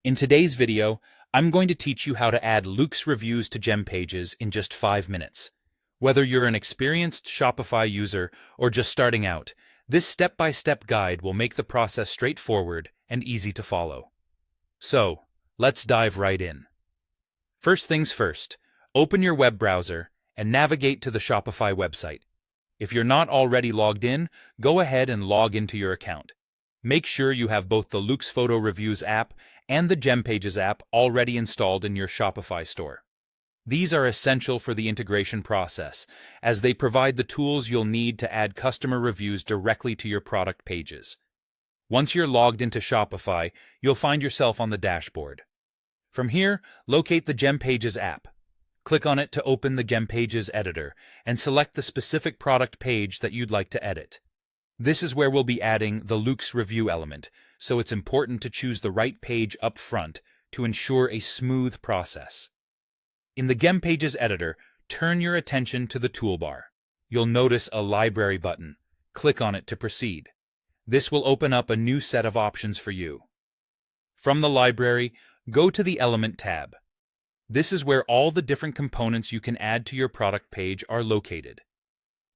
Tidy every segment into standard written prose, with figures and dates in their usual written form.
In today's video, I'm going to teach you how to add Loox reviews to Gempages in just 5 minutes. Whether you're an experienced Shopify user or just starting out, this step-by-step guide will make the process straightforward and easy to follow. So, let's dive right in. First things first, open your web browser and navigate to the Shopify website. If you're not already logged in, go ahead and log into your account. Make sure you have both the Loox Photo Reviews app and the Gempages app already installed in your Shopify store. These are essential for the integration process, as they provide the tools you'll need to add customer reviews directly to your product pages. Once you're logged into Shopify, you'll find yourself on the dashboard. From here, locate the Gempages app. Click on it to open the Gempages editor and select the specific product page that you'd like to edit. This is where we'll be adding the Loox review element, so it's important to choose the right page up front to ensure a smooth process. In the Gempages editor, turn your attention to the toolbar. You'll notice a library button. Click on it to proceed. This will open up a new set of options for you. From the library, go to the Element tab. This is where all the different components you can add to your product page are located.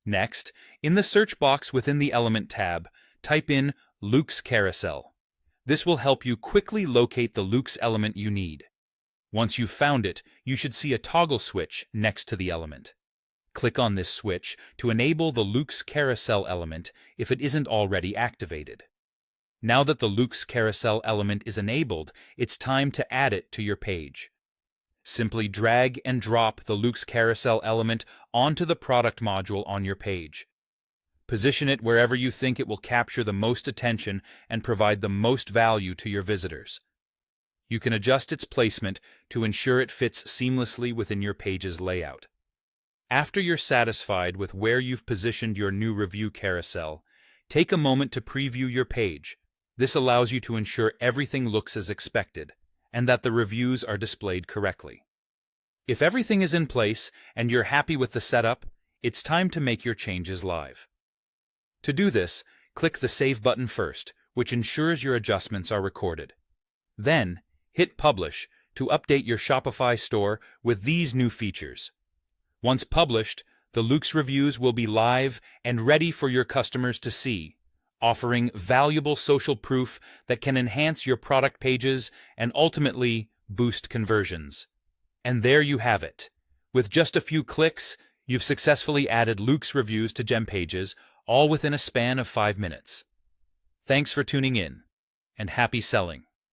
Next, in the search box within the Element tab, type in Loox Carousel. This will help you quickly locate the Loox element you need. Once you've found it, you should see a toggle switch next to the element. Click on this switch to enable the Loox Carousel element if it isn't already activated. Now that the Loox Carousel element is enabled, it's time to add it to your page. Simply drag and drop the Loox Carousel element onto the product module on your page. Position it wherever you think it will capture the most attention and provide the most value to your visitors. You can adjust its placement to ensure it fits seamlessly within your page's layout. After you're satisfied with where you've positioned your new review carousel, take a moment to preview your page. This allows you to ensure everything looks as expected, and that the reviews are displayed correctly. If everything is in place and you're happy with the setup, it's time to make your changes live. To do this, click the Save button first, which ensures your adjustments are recorded. Then, hit Publish to update your Shopify store with these new features. Once published, the Loox reviews will be live and ready for your customers to see, offering valuable social proof that can enhance your product pages and ultimately boost conversions. And there you have it. With just a few clicks, you've successfully added Loox reviews to Gempages, all within a span of 5 minutes. Thanks for tuning in, and happy selling.